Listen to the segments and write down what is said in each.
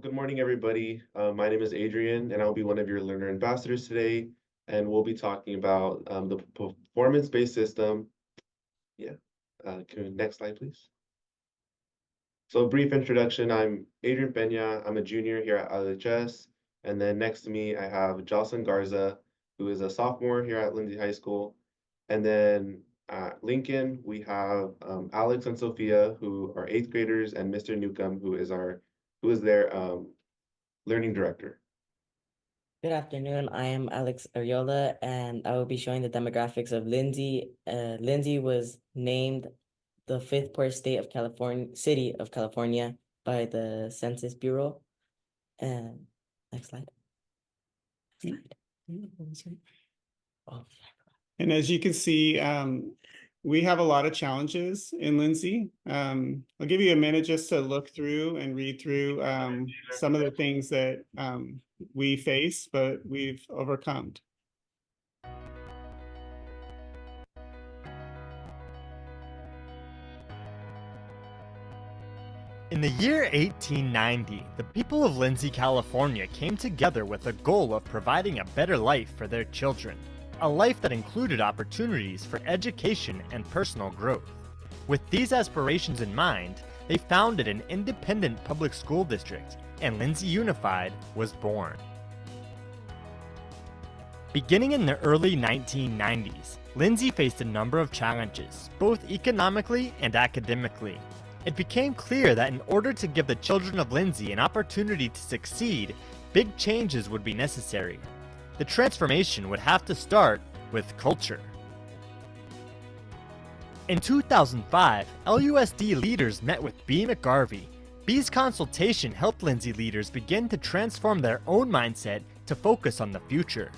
Good morning, everybody. My name is Adrian, and I'll be one of your learner ambassadors today. And we'll be talking about the performance-based system. Yeah. Next slide, please. So a brief introduction. I'm Adrian Peña. I'm a junior here at LHS. And then next to me, I have Jocelyn Garza, who is a sophomore here at Lindsay High School. And then at Lincoln, we have Alex and Sophia, who are eighth graders, and Mr. Newcomb, who is their learning director. Good afternoon. I am Alex Ariola, and I will be showing the demographics of Lindsay. Lindsay was named the fifth poorest city of California by the Census Bureau. And next slide. Oh, And as you can see, we have a lot of challenges in Lindsay. I'll give you a minute just to look through and read through some of the things that we face, but we've overcome. In the year 1890, the people of Lindsay, California came together with the goal of providing a better life for their children, a life that included opportunities for education and personal growth. With these aspirations in mind, they founded an independent public school district, and Lindsay Unified was born. Beginning in the early 1990s, Lindsay faced a number of challenges, both economically and academically. It became clear that in order to give the children of Lindsay an opportunity to succeed, big changes would be necessary. The transformation would have to start with culture. In 2005, LUSD leaders met with B. McGarvey. B's consultation helped Lindsay leaders begin to transform their own mindset to focus on the future.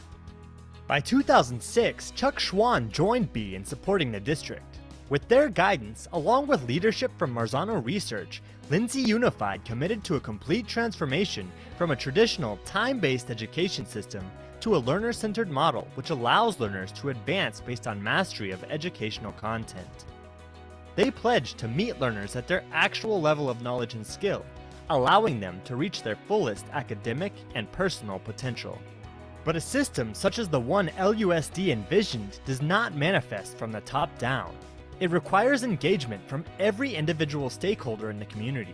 By 2006, Chuck Schwan joined B in supporting the district. With their guidance, along with leadership from Marzano Research, Lindsay Unified committed to a complete transformation from a traditional time-based education system to a learner-centered model which allows learners to advance based on mastery of educational content. They pledged to meet learners at their actual level of knowledge and skill, allowing them to reach their fullest academic and personal potential. But a system such as the one LUSD envisioned does not manifest from the top down. It requires engagement from every individual stakeholder in the community.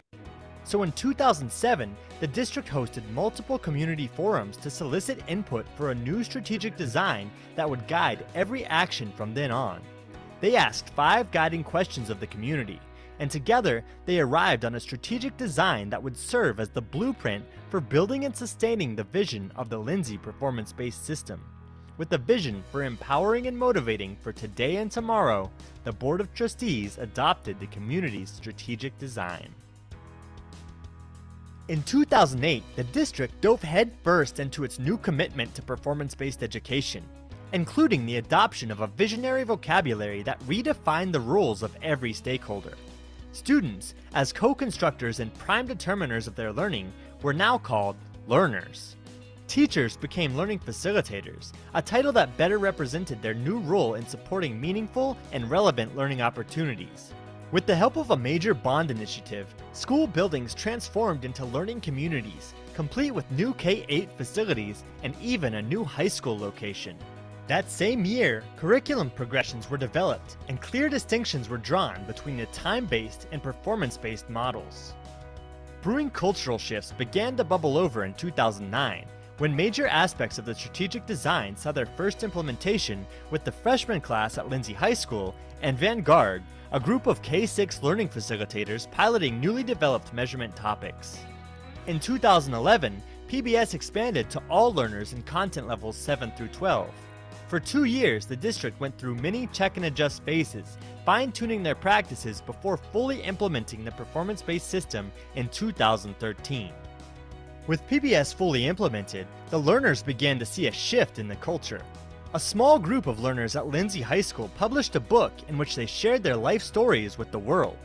So in 2007, the district hosted multiple community forums to solicit input for a new strategic design that would guide every action from then on. They asked 5 guiding questions of the community, and together they arrived on a strategic design that would serve as the blueprint for building and sustaining the vision of the Lindsay performance-based system. With a vision for empowering and motivating for today and tomorrow, the Board of Trustees adopted the community's strategic design. In 2008, the district dove headfirst into its new commitment to performance-based education, including the adoption of a visionary vocabulary that redefined the roles of every stakeholder. Students, as co-constructors and prime determiners of their learning, were now called learners. Teachers became learning facilitators, a title that better represented their new role in supporting meaningful and relevant learning opportunities. With the help of a major bond initiative, school buildings transformed into learning communities, complete with new K-8 facilities and even a new high school location. That same year, curriculum progressions were developed and clear distinctions were drawn between the time-based and performance-based models. Brewing cultural shifts began to bubble over in 2009, when major aspects of the strategic design saw their first implementation with the freshman class at Lindsay High School and Vanguard, a group of K-6 learning facilitators piloting newly developed measurement topics. In 2011, PBS expanded to all learners in content levels 7 through 12. For 2 years, the district went through many check and adjust phases, fine-tuning their practices before fully implementing the performance-based system in 2013. With PBS fully implemented, the learners began to see a shift in the culture. A small group of learners at Lindsay High School published a book in which they shared their life stories with the world.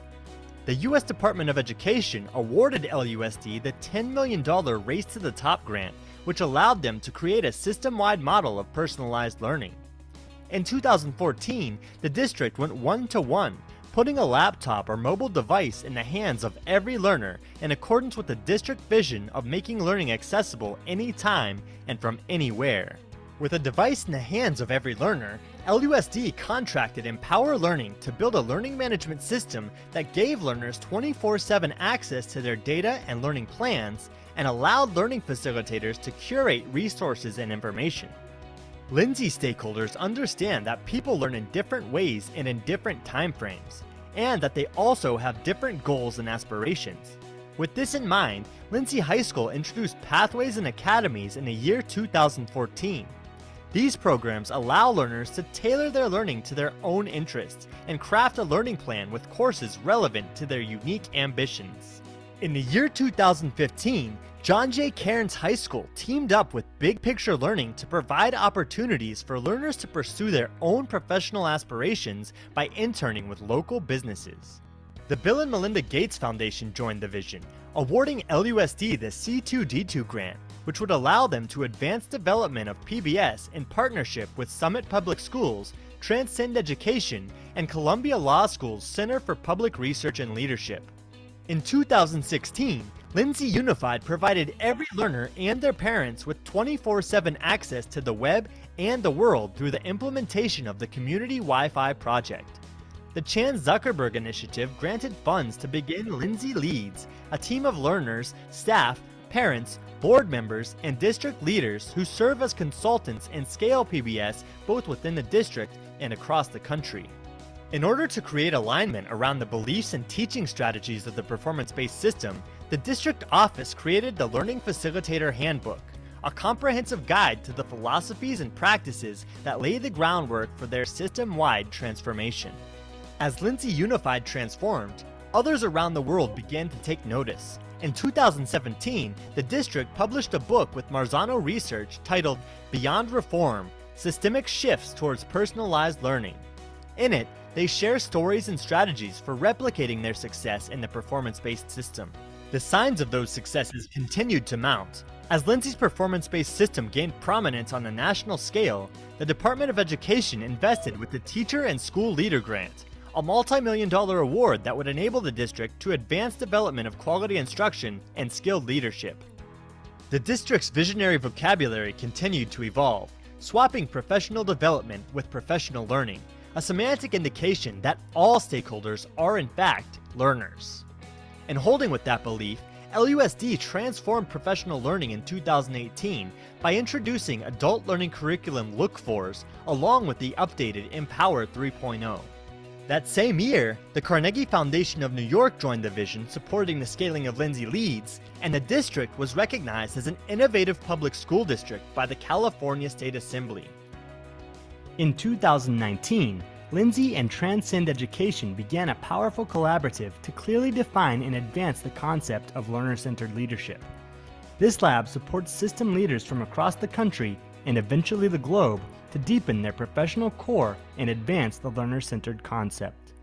The U.S. Department of Education awarded LUSD the $10 million Race to the Top grant, which allowed them to create a system-wide model of personalized learning. In 2014, the district went one-to-one, putting a laptop or mobile device in the hands of every learner in accordance with the district vision of making learning accessible anytime and from anywhere. With a device in the hands of every learner, LUSD contracted Empower Learning to build a learning management system that gave learners 24/7 access to their data and learning plans and allowed learning facilitators to curate resources and information. Lindsay stakeholders understand that people learn in different ways and in different time frames, and that they also have different goals and aspirations. With this in mind, Lindsay High School introduced Pathways and Academies in the year 2014. These programs allow learners to tailor their learning to their own interests and craft a learning plan with courses relevant to their unique ambitions. In the year 2015, John J. Cairns High School teamed up with Big Picture Learning to provide opportunities for learners to pursue their own professional aspirations by interning with local businesses. The Bill and Melinda Gates Foundation joined the vision, awarding LUSD the C2D2 grant, which would allow them to advance development of PBS in partnership with Summit Public Schools, Transcend Education, and Columbia Law School's Center for Public Research and Leadership. In 2016, Lindsay Unified provided every learner and their parents with 24/7 access to the web and the world through the implementation of the Community Wi-Fi project. The Chan Zuckerberg Initiative granted funds to begin Lindsay Leads, a team of learners, staff, parents, board members, and district leaders who serve as consultants and scale PBS both within the district and across the country. In order to create alignment around the beliefs and teaching strategies of the performance-based system, the district office created the Learning Facilitator Handbook, a comprehensive guide to the philosophies and practices that lay the groundwork for their system-wide transformation. As Lindsay Unified transformed, others around the world began to take notice. In 2017, the district published a book with Marzano Research titled Beyond Reform: Systemic Shifts Towards Personalized Learning. In it, they share stories and strategies for replicating their success in the performance-based system. The signs of those successes continued to mount. As Lindsay's performance-based system gained prominence on a national scale, the Department of Education invested with the Teacher and School Leader Grant, a multi-million-dollar award that would enable the district to advance development of quality instruction and skilled leadership. The district's visionary vocabulary continued to evolve, swapping professional development with professional learning, a semantic indication that all stakeholders are in fact learners. And holding with that belief, LUSD transformed professional learning in 2018 by introducing adult learning curriculum look-fors along with the updated Empower 3.0. That same year, the Carnegie Foundation of New York joined the vision supporting the scaling of Lindsay Leads, and the district was recognized as an innovative public school district by the California State Assembly. In 2019, Lindsay and Transcend Education began a powerful collaborative to clearly define and advance the concept of learner-centered leadership. This lab supports system leaders from across the country and eventually the globe to deepen their professional core and advance the learner-centered concept.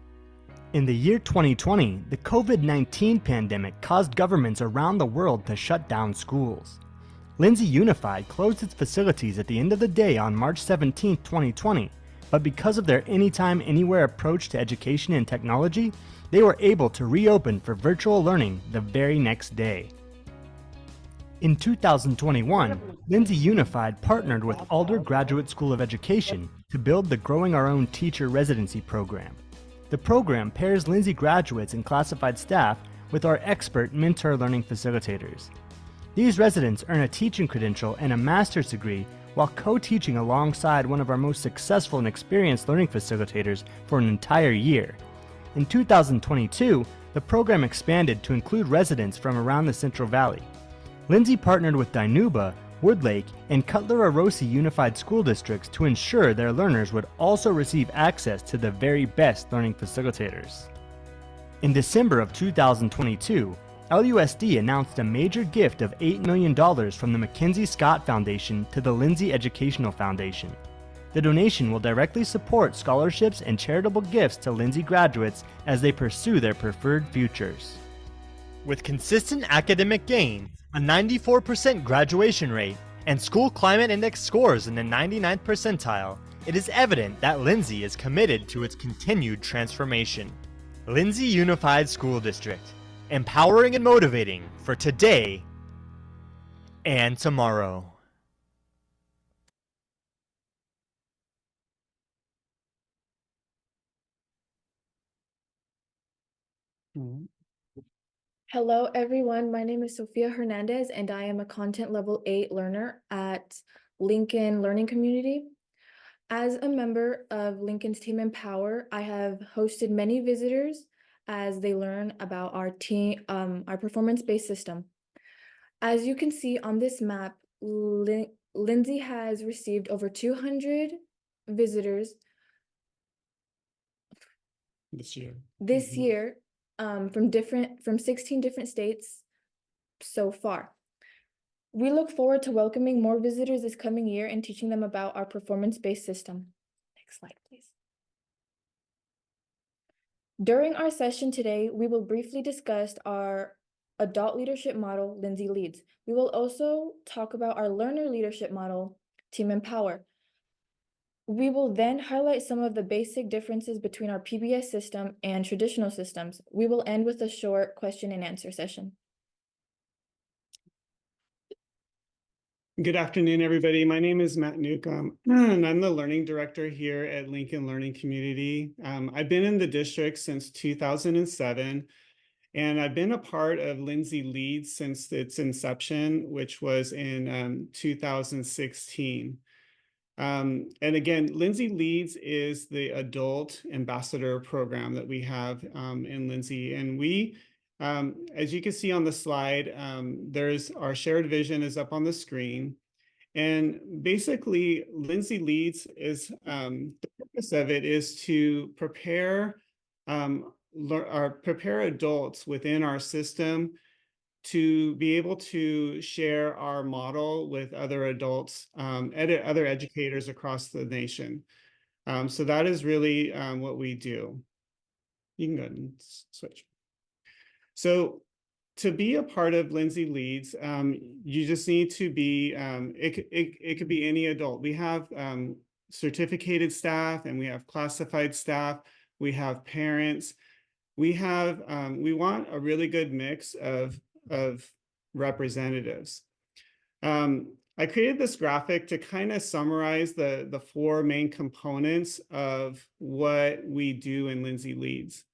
In the year 2020, the COVID-19 pandemic caused governments around the world to shut down schools. Lindsay Unified closed its facilities at the end of the day on March 17, 2020, but because of their anytime, anywhere approach to education and technology, they were able to reopen for virtual learning the very next day. In 2021, Lindsay Unified partnered with Alder Graduate School of Education to build the Growing Our Own Teacher Residency Program. The program pairs Lindsay graduates and classified staff with our expert mentor learning facilitators. These residents earn a teaching credential and a master's degree while co-teaching alongside one of our most successful and experienced learning facilitators for an entire year. In 2022, the program expanded to include residents from around the Central Valley. Lindsay partnered with Dinuba, Woodlake, and Cutler-Arosa Unified School Districts to ensure their learners would also receive access to the very best learning facilitators. In December of 2022, LUSD announced a major gift of $8 million from the Mackenzie Scott Foundation to the Lindsay Educational Foundation. The donation will directly support scholarships and charitable gifts to Lindsay graduates as they pursue their preferred futures. With consistent academic gains, a 94% graduation rate, and school climate index scores in the 99th percentile, it is evident that Lindsay is committed to its continued transformation. Lindsay Unified School District, empowering and motivating for today and tomorrow. Hello, everyone. My name is Sofia Hernandez, and I am a content level 8 learner at Lincoln Learning Community. As a member of Lincoln's Team Empower, I have hosted many visitors as they learn about our our performance-based system. As you can see on this map, Lindsay has received over 200 visitors This year. this year from 16 different states so far. We look forward to welcoming more visitors this coming year and teaching them about our performance-based system. Next slide, please. During our session today, we will briefly discuss our adult leadership model, Lindsay Leads. We will also talk about our learner leadership model, Team Empower. We will then highlight some of the basic differences between our PBS system and traditional systems. We will end with a short question and answer session. Good afternoon, everybody. My name is Matt Newcomb, and I'm the learning director here at Lincoln Learning Community. I've been in the district since 2007, and I've been a part of Lindsay Leads since its inception, which was in 2016. And again, Lindsay Leads is the adult ambassador program that we have in Lindsay. And we, as you can see on the slide, there's our shared vision is up on the screen. And basically, Lindsay Leads is, the purpose of it is to prepare, prepare adults within our system to be able to share our model with other adults, other educators across the nation. So that is really what we do. You can go ahead and switch. So to be a part of Lindsay Leads, you just need to be, it could be any adult. We have certificated staff and we have classified staff. We have parents. We have, we want a really good mix of representatives. I created this graphic to kind of summarize the four main components of what we do in Lindsay Leads.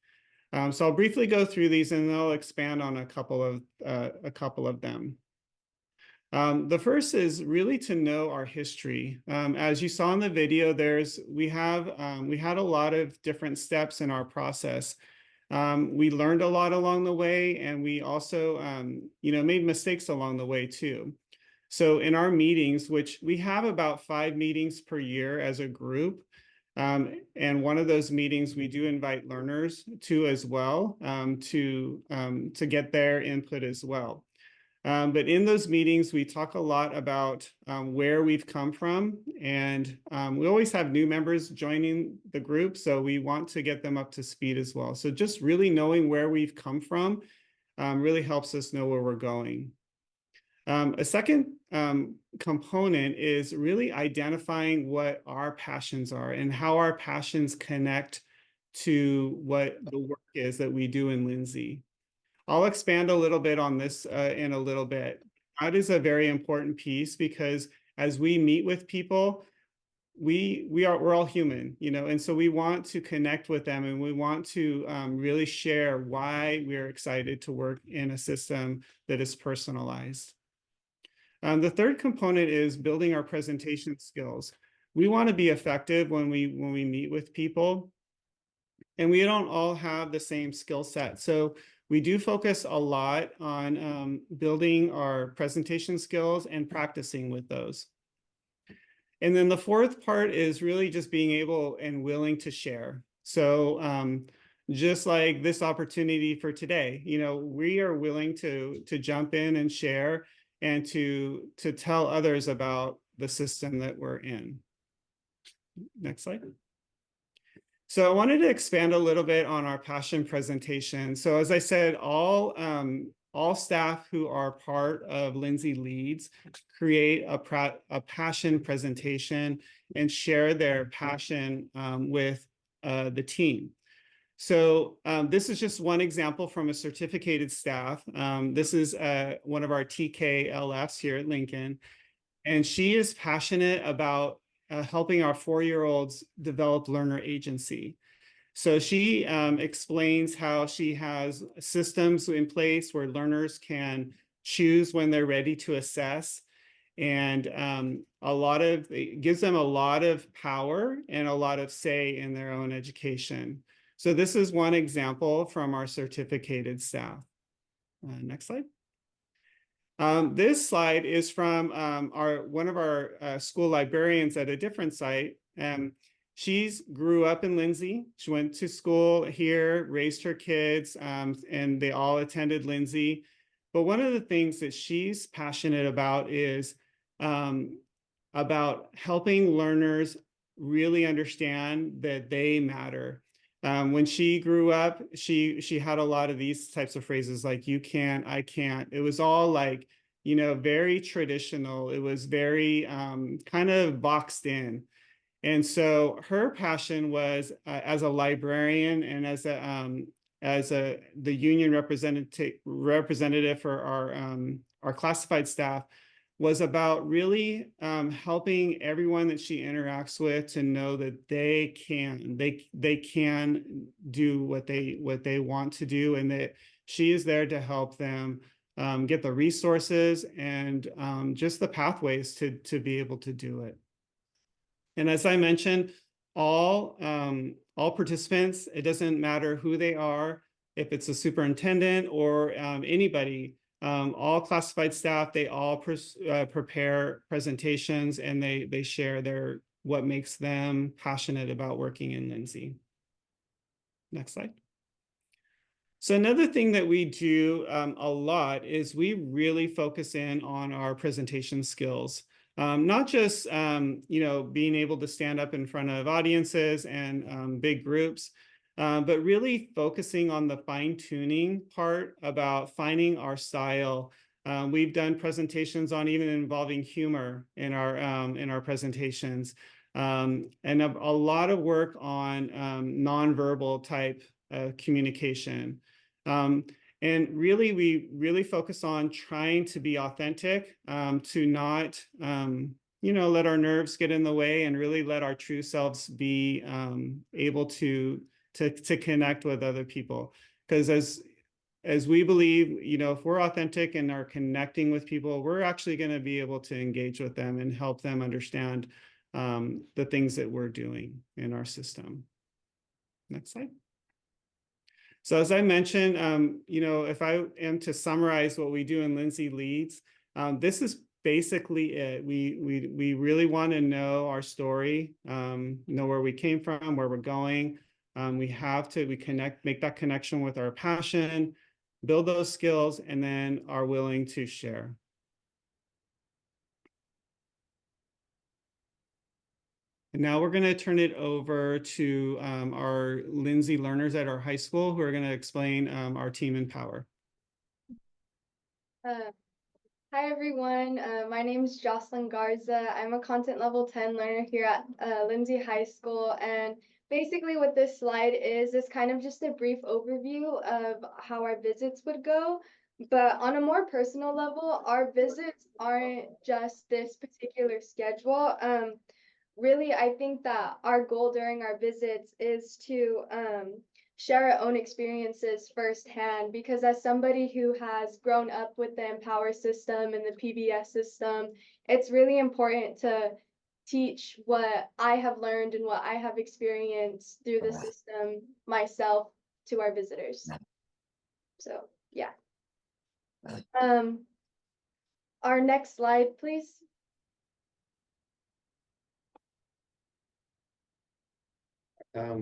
So I'll briefly go through these and then I'll expand on a couple of them. The first is really to know our history. As you saw in the video, we had a lot of different steps in our process. We learned a lot along the way, and we also, made mistakes along the way too. So in our meetings, which we have about 5 meetings per year as a group, and one of those meetings we do invite learners to as well, to get their input as well. But in those meetings, we talk a lot about where we've come from, and we always have new members joining the group, so we want to get them up to speed as well. So just really knowing where we've come from really helps us know where we're going. A second component is really identifying what our passions are and how our passions connect to what the work is that we do in Lindsay. I'll expand a little bit on this in a little bit. That is a very important piece because as we meet with people, we're all human, and so we want to connect with them and we want to really share why we're excited to work in a system that is personalized. The third component is building our presentation skills. We want to be effective when we meet with people, and we don't all have the same skill set. So we do focus a lot on building our presentation skills and practicing with those. And then the fourth part is really just being able and willing to share. So just like this opportunity for today, we are willing to jump in and share and to tell others about the system that we're in. Next slide. So I wanted to expand a little bit on our passion presentation. So as I said, all staff who are part of Lindsay Leads create a passion presentation and share their passion with the team. So this is just one example from a certificated staff. This is one of our TKLFs here at Lincoln, and she is passionate about helping our 4-year-olds develop learner agency. So she explains how she has systems in place where learners can choose when they're ready to assess. And it gives them a lot of power and a lot of say in their own education. So this is one example from our certificated staff. Next slide. This slide is from one of our school librarians at a different site. She's grew up in Lindsay. She went to school here, raised her kids, and they all attended Lindsay. But one of the things that she's passionate about is about helping learners really understand that they matter. When she grew up, she had a lot of these types of phrases like "you can't," "I can't." It was all like, you know, very traditional. It was very kind of boxed in. And so her passion was as a librarian and as the union representative for our classified staff, was about really helping everyone that she interacts with to know that they can do what they want to do, and that she is there to help them get the resources and just the pathways to be able to do it. And as I mentioned, all participants, it doesn't matter who they are, if it's a superintendent or anybody, all classified staff, they all prepare presentations, and they share what makes them passionate about working in Lindsay. Next slide. So another thing that we do a lot is we really focus in on our presentation skills. Not just being able to stand up in front of audiences and big groups, but really focusing on the fine-tuning part about finding our style. We've done presentations on even involving humor in our presentations, and a lot of work on nonverbal type communication. And really, we really focus on trying to be authentic, to not, let our nerves get in the way, and really let our true selves be able to connect with other people. Because as we believe, if we're authentic and are connecting with people, we're actually going to be able to engage with them and help them understand the things that we're doing in our system. Next slide. So as I mentioned, if I am to summarize what we do in Lindsay Leads, this is basically it. We really want to know our story, know where we came from, where we're going. We make that connection with our passion, build those skills, and then are willing to share. And now we're going to turn it over to our Lindsay learners at our high school, who are going to explain our team Empower. Hi everyone, my name is Jocelyn Garza. I'm a content level 10 learner here at Lindsay High School, and basically what this slide is kind of just a brief overview of how our visits would go. But on a more personal level, our visits aren't just this particular schedule. Really, I think that our goal during our visits is to share our own experiences firsthand, because as somebody who has grown up with the Empower system and the PBS system, it's really important to teach what I have learned and what I have experienced through the system myself to our visitors. So yeah. Our next slide, please.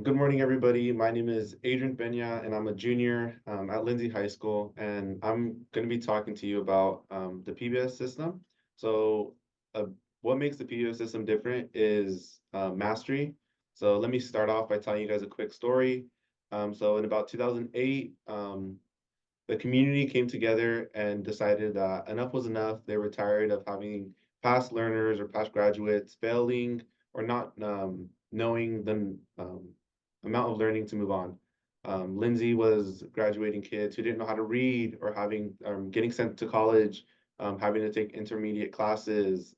Good morning, everybody. My name is Adrian Benya, and I'm a junior at Lindsay High School, and I'm going to be talking to you about the PBS system. So what makes the PBS system different is mastery. So let me start off by telling you guys a quick story. So in about 2008, the community came together and decided that enough was enough. They were tired of having past learners or past graduates failing or not knowing the amount of learning to move on. Lindsay was graduating kids who didn't know how to read or getting sent to college, having to take intermediate classes.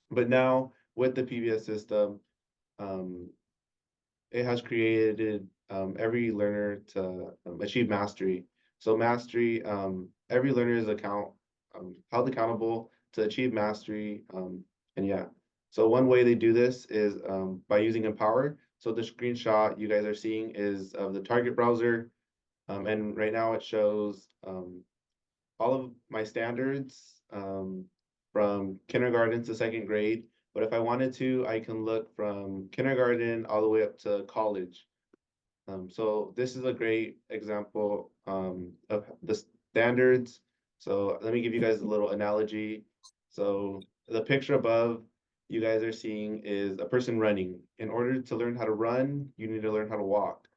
But now with the PBS system, um, it has created every learner to achieve mastery. So mastery, every learner is held accountable to achieve mastery. And yeah, so one way they do this is by using Empower. So the screenshot you guys are seeing is of the target browser. And right now it shows all of my standards from kindergarten to second grade. But if I wanted to, I can look from kindergarten all the way up to college. So this is a great example of the standards. So let me give you guys a little analogy. So the picture above you guys are seeing is a person running. In order to learn how to run, you need to learn how to walk.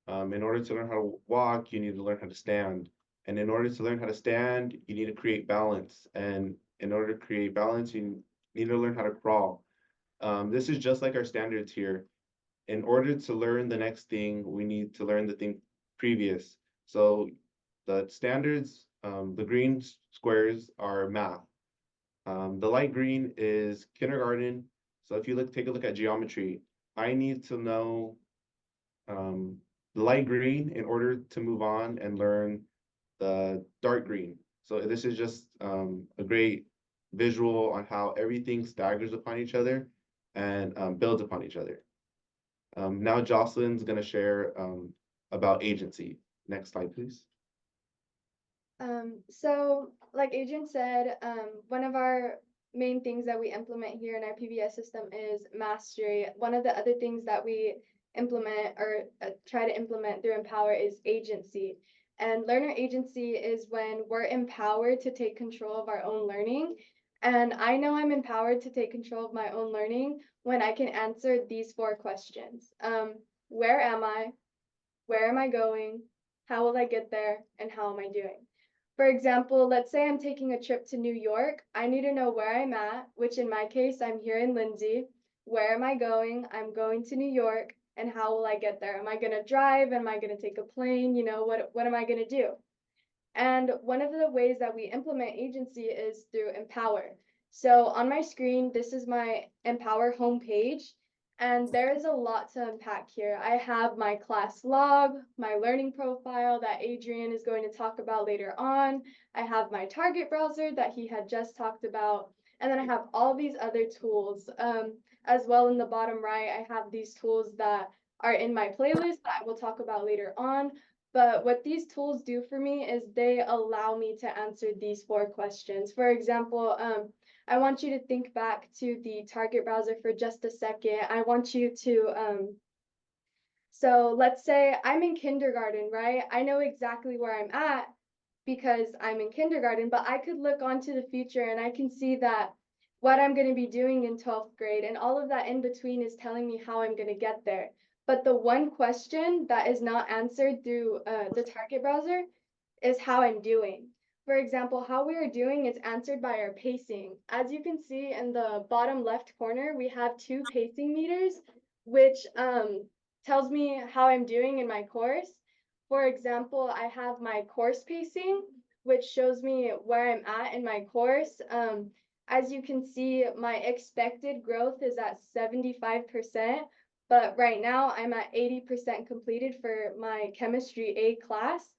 In order to learn how to walk, you need to learn how to stand. And in order to learn how to stand, you need to create balance. And in order to create balance, you need to learn how to crawl. This is just like our standards here. In order to learn the next thing, we need to learn the thing previous. So the standards, the green squares are math. The light green is kindergarten. So if you take a look at geometry, I need to know the light green in order to move on and learn the dark green. So this is just a great visual on how everything staggers upon each other and builds upon each other. Now Jocelyn's going to share about agency. Next slide, please. So like Adrian said, one of our main things that we implement here in our PBS system is mastery. One of the other things that we implement or try to implement through Empower is agency. And learner agency is when we're empowered to take control of our own learning. And I know I'm empowered to take control of my own learning when I can answer these 4 questions. Where am I? Where am I going? How will I get there? And how am I doing? For example, let's say I'm taking a trip to New York. I need to know where I'm at, which in my case, I'm here in Lindsay. Where am I going? I'm going to New York. And how will I get there? Am I going to drive? Am I going to take a plane? You know, what am I going to do? And one of the ways that we implement agency is through Empower. So on my screen, this is my Empower homepage. And there is a lot to unpack here. I have my class log, my learning profile that Adrian is going to talk about later on. I have my target browser that he had just talked about. And then I have all these other tools. As well in the bottom right, I have these tools that are in my playlist that I will talk about later on. But what these tools do for me is they allow me to answer these 4 questions. For example, I want you to think back to the target browser for just a second. I want you to, so let's say I'm in kindergarten, right? I know exactly where I'm at because I'm in kindergarten, but I could look onto the future and I can see that what I'm going to be doing in 12th grade and all of that in between is telling me how I'm going to get there. But the one question that is not answered through the target browser is how I'm doing. For example, how we are doing is answered by our pacing. As you can see in the bottom left corner, we have 2 pacing meters, which tells me how I'm doing in my course. For example, I have my course pacing, which shows me where I'm at in my course. As you can see, my expected growth is at 75%, but right now I'm at 80% completed for my chemistry A class.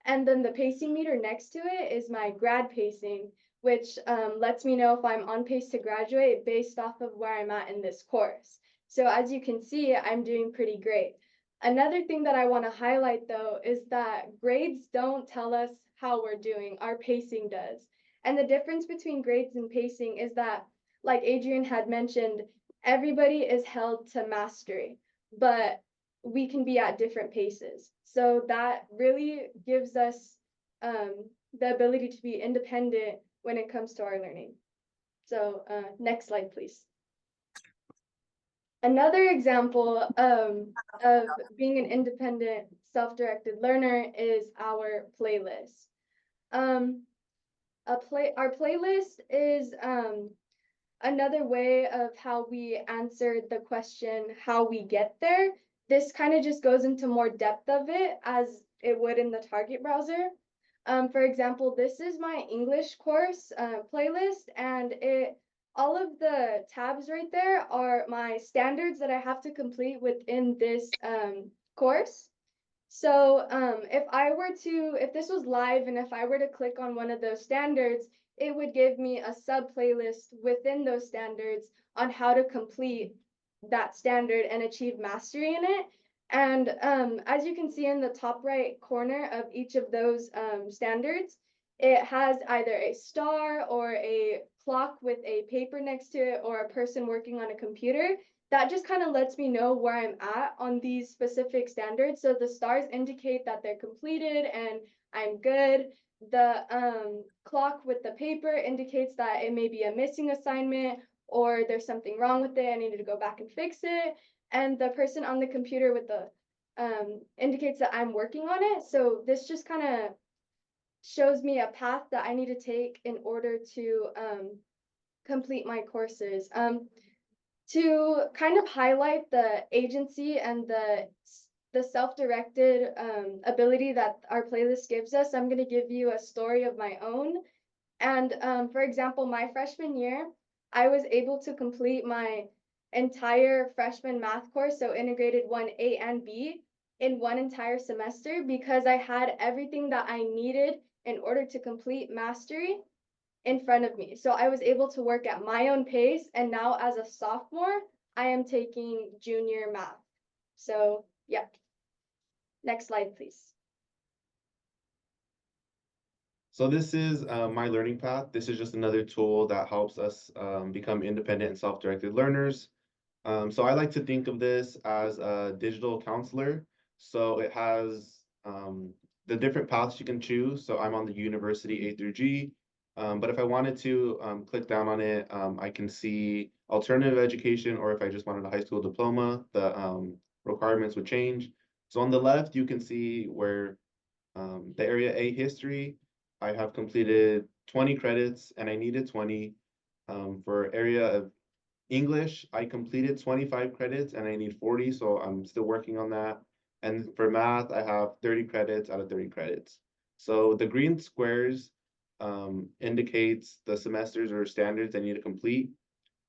And then the pacing meter next to it is my grad pacing, which lets me know if I'm on pace to graduate based off of where I'm at in this course. So as you can see, I'm doing pretty great. Another thing that I want to highlight though is that grades don't tell us how we're doing, our pacing does. And the difference between grades and pacing is that, like Adrian had mentioned, everybody is held to mastery, but we can be at different paces. So that really gives us the ability to be independent when it comes to our learning. So next slide, please. Another example of being an independent, self-directed learner is our playlist. Our playlist is another way of how we answer the question, how we get there. this kind of just goes into more depth of it as it would in the target browser. For example, this is my English course playlist, and all of the tabs right there are my standards that I have to complete within this course. So if this was live and if I were to click on one of those standards, it would give me a sub playlist within those standards on how to complete that standard and achieve mastery in it. And as you can see in the top right corner of each of those standards, it has either a star or a clock with a paper next to it or a person working on a computer. That just kind of lets me know where I'm at on these specific standards. So the stars indicate that they're completed and I'm good. The clock with the paper indicates that it may be a missing assignment or there's something wrong with it. I needed to go back and fix it. And the person on the computer with the indicates that I'm working on it. So this just kind of shows me a path that I need to take in order to complete my courses. To kind of highlight the agency and the self-directed ability that our playlist gives us, I'm going to give you a story of my own. And for example, my freshman year, I was able to complete my entire freshman math course, so integrated 1A and B, in one entire semester because I had everything that I needed in order to complete mastery in front of me. So I was able to work at my own pace. And now as a sophomore, I am taking junior math. So yeah. Next slide, please. So this is my learning path. This is just another tool that helps us become independent and self-directed learners. So I like to think of this as a digital counselor. So it has the different paths you can choose. So I'm on the university A through G. But if I wanted to click down on it, I can see alternative education, or if I just wanted a high school diploma, the requirements would change. So on the left, you can see where the area A history, I have completed 20 credits and I needed 20. For area of English, I completed 25 credits and I need 40, so I'm still working on that. And for math, I have 30 credits out of 30 credits. So the green squares indicates the semesters or standards I need to complete.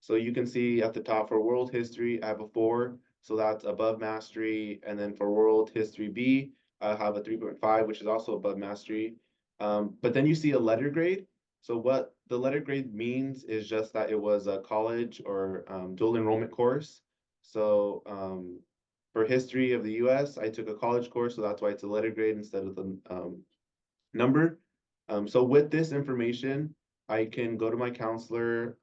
So you can see at the top for world history, I have a 4, so that's above mastery. And then for world history B, I have a 3.5, which is also above mastery. But then you see a letter grade. So what the letter grade means is just that it was a college or dual enrollment course. So for history of the US, I took a college course, so that's why it's a letter grade instead of the number. So with this information, I can go to my counselor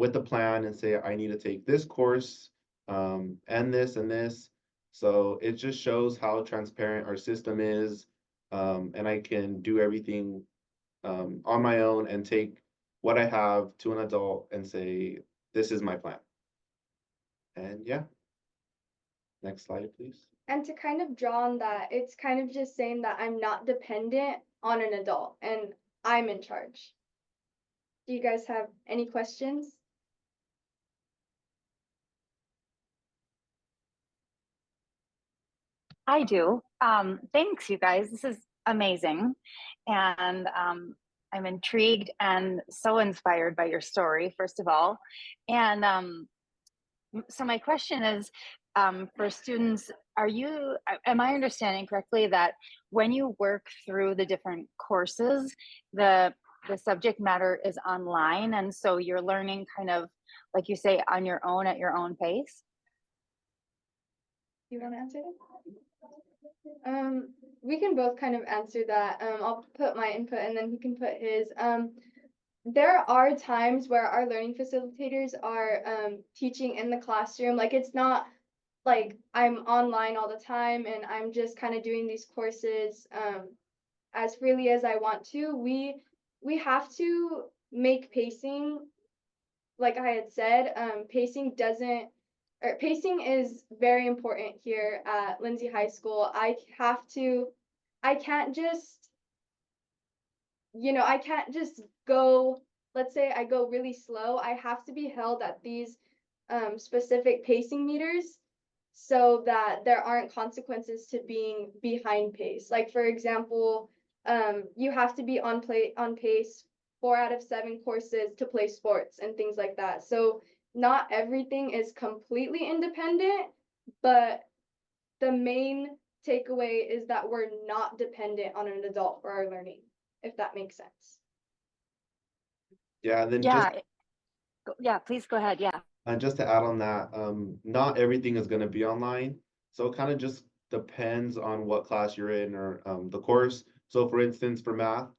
with a plan and say, I need to take this course and this and this. So it just shows how transparent our system is. And I can do everything on my own and take what I have to an adult and say, this is my plan. And yeah, next slide, please. And to kind of draw on that, it's kind of just saying that I'm not dependent on an adult and I'm in charge. Do you guys have any questions? I do. Thanks, you guys. This is amazing. And I'm intrigued and so inspired by your story, first of all. And so my question is, for students, am I understanding correctly that when you work through the different courses, the subject matter is online, and so you're learning kind of, like you say, on your own at your own pace? You want to answer that? We can both kind of answer that. I'll put my input and then he can put his. There are times where our learning facilitators are teaching in the classroom. Like it's not like I'm online all the time and I'm just kind of doing these courses as freely as I want to. We have to make pacing, like I had said, pacing is very important here at Lindsay High School. I can't just, I can't just go, let's say I go really slow. I have to be held at these specific pacing meters so that there aren't consequences to being behind pace. Like for example, you have to be on pace 4 out of 7 courses to play sports and things like that. So not everything is completely independent, but the main takeaway is that we're not dependent on an adult for our learning, if that makes sense. Yeah, and then Yeah. Yeah, please go ahead. Yeah. just to add on that, not everything is going to be online. So it kind of just depends on what class you're in or the course. So for instance, for math,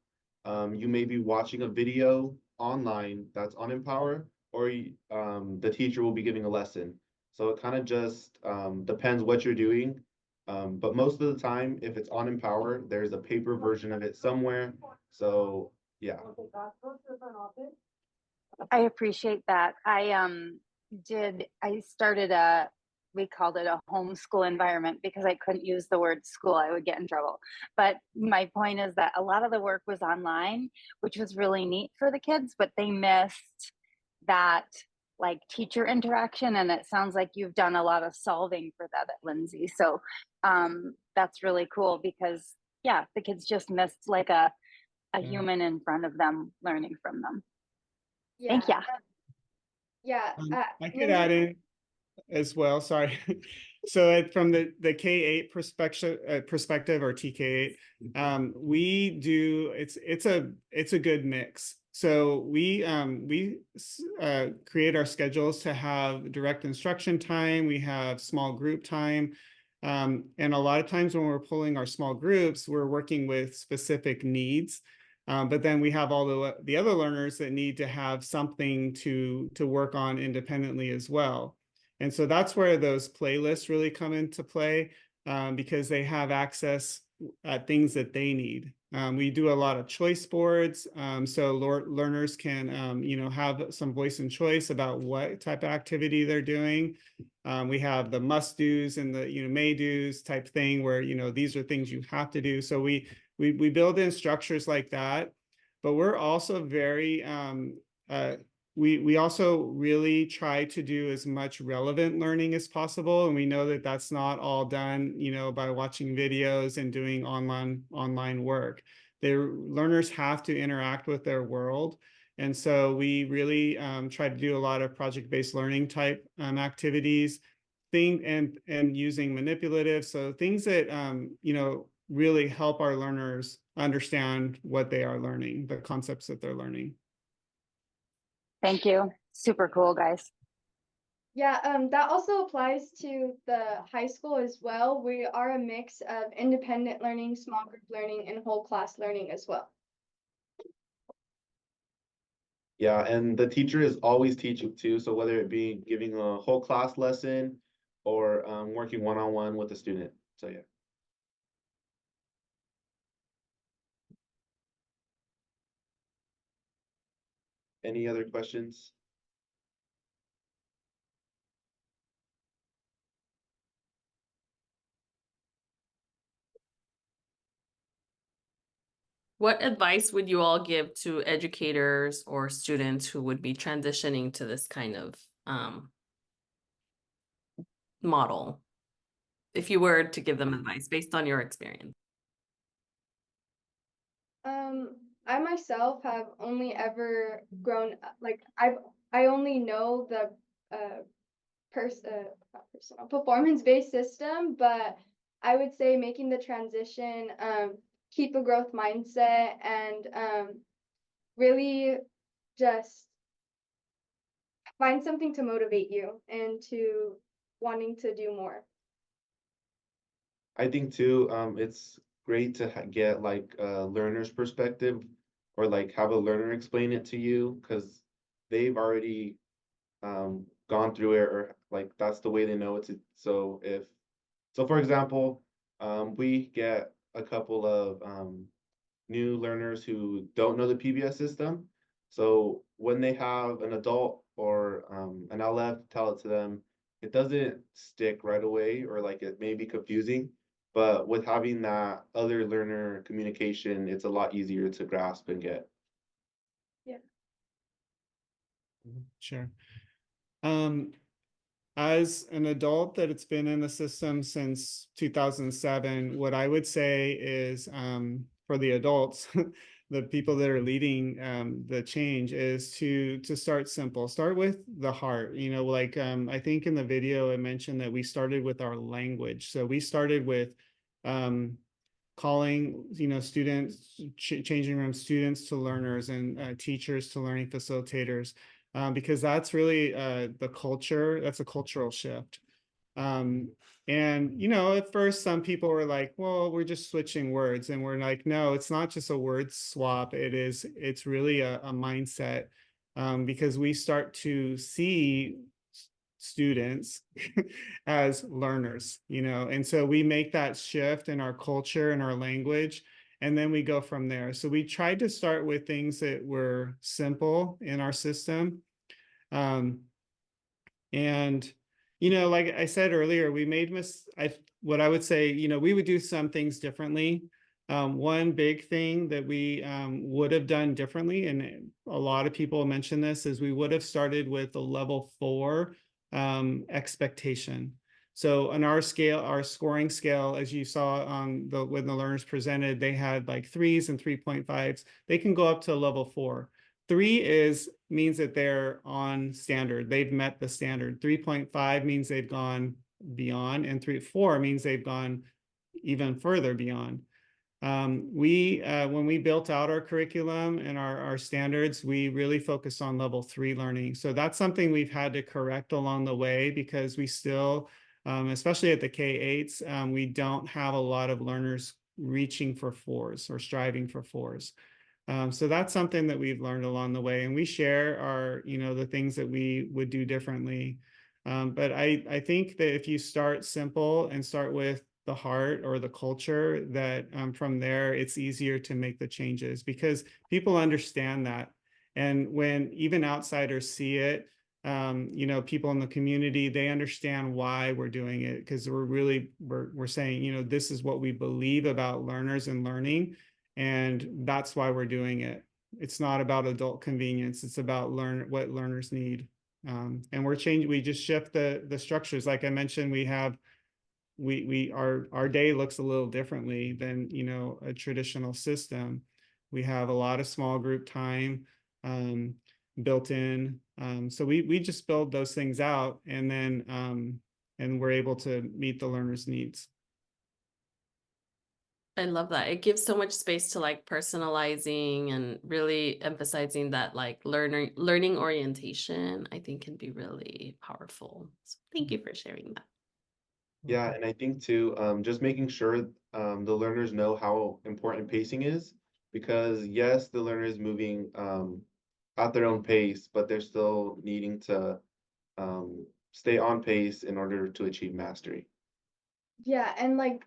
you may be watching a video online that's on Empower, or the teacher will be giving a lesson. So it kind of just depends what you're doing. But most of the time, if it's on Empower, there's a paper version of it somewhere. So yeah. I appreciate that. I started we called it a homeschool environment because I couldn't use the word school. I would get in trouble. But my point is that a lot of the work was online, which was really neat for the kids, but they missed that like teacher interaction. And it sounds like you've done a lot of solving for that at Lindsay. So that's really cool because yeah, the kids just missed like a human in front of them learning from them. Yeah. Thank you. Yeah. I could add in as well, sorry. So from the K-8 perspective or TK-8, we do, it's a good mix. So we create our schedules to have direct instruction time, we have small group time, and a lot of times when we're pulling our small groups, we're working with specific needs. But then we have all the other learners that need to have something to work on independently as well. And so that's where those playlists really come into play because they have access at things that they need. We do a lot of choice boards, so learners can have some voice and choice about what type of activity they're doing. We have the must do's and the may do's type thing where these are things you have to do. So we build in structures like that, but we're also very we also really try to do as much relevant learning as possible, and we know that that's not all done by watching videos and doing online work. The learners have to interact with their world, and so we really try to do a lot of project-based learning type activities, and using manipulative, so things that really help our learners understand what they are learning, the concepts that they're learning. Thank you. Super cool, guys. Yeah, that also applies to the high school as well. We are a mix of independent learning, small group learning, and whole class learning as well. Yeah, and the teacher is always teaching too. So whether it be giving a whole class lesson or working one-on-one with a student. So yeah. Any other questions? What advice would you all give to educators or students who would be transitioning to this kind of model? If you were to give them advice based on your experience. I myself have only ever grown like I only know the performance-based system, but I would say making the transition, keep a growth mindset, and really just find something to motivate you and to wanting to do more. I think too, it's great to get like a learner's perspective or like have a learner explain it to you because they've already gone through it or like that's the way they know it. So for example, we get a couple of new learners who don't know the PBS system. So when they have an adult or an LF tell it to them, it doesn't stick right away or like it may be confusing. But with having that other learner communication, it's a lot easier to grasp and get. Yeah. Sure. as an adult that it's been in the system since 2007, what I would say is for the adults, the people that are leading the change is to start simple. Start with the heart. You know, like I think in the video I mentioned that we started with our language. So we started with calling, you know, students, changing from students to learners and teachers to learning facilitators. Because that's really the culture, that's a cultural shift. And, you know, at first some people were like, well, we're just switching words. And we're like, no, it's not just a word swap. It's really a mindset because we start to see students as learners, you know, and so we make that shift in our culture and our language, and then we go from there. So we tried to start with things that were simple in our system. And, you know, like I said earlier, we made what I would say, you know, we would do some things differently. One big thing that we would have done differently, and a lot of people mention this, is we would have started with a level 4 expectation. So on our scale, our scoring scale, as you saw on when the learners presented, they had like 3s and 3.5s. They can go up to level 4. 3 means that they're on standard. They've met the standard. 3.5 means they've gone beyond, and 4 means they've gone even further beyond. When we built out our curriculum and our standards, we really focused on level 3 learning. So that's something we've had to correct along the way because we still, especially at the K-8s, we don't have a lot of learners reaching for 4s or striving for 4s. So that's something that we've learned along the way, and we share our, you know, the things that we would do differently. But I think that if you start simple and start with the heart or the culture, that from there it's easier to make the changes because people understand that. And when even outsiders see it, you know, people in the community, they understand why we're doing it because we're saying, you know, this is what we believe about learners and learning. And that's why we're doing it. It's not about adult convenience. It's about what learners need. And we just shift the structures. Like I mentioned, our day looks a little differently than, you know, a traditional system. We have a lot of small group time built in. So we just build those things out and then and we're able to meet the learners' needs. I love that. It gives so much space to like personalizing and really emphasizing that like learning orientation, I think can be really powerful. So thank you for sharing that. Yeah, and I think too, just making sure the learners know how important pacing is, because yes, the learner is moving at their own pace, but they're still needing to stay on pace in order to achieve mastery. Yeah, and like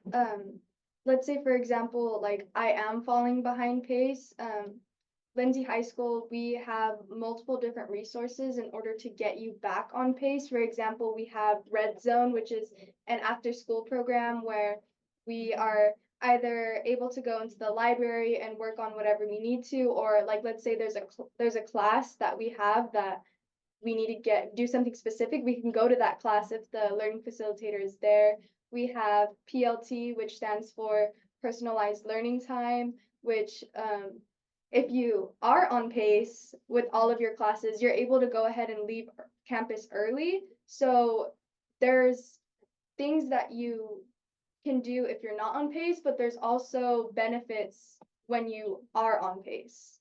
let's say for example, like I am falling behind pace. Lindsay High School, we have multiple different resources in order to get you back on pace. For example, we have Red Zone, which is an after school program where we are either able to go into the library and work on whatever we need to, or like let's say there's a class that we have that we need to do something specific, we can go to that class if the learning facilitator is there. We have PLT, which stands for personalized learning time, which if you are on pace with all of your classes, you're able to go ahead and leave campus early. So there's things that you can do if you're not on pace, but there's also benefits when you are on pace.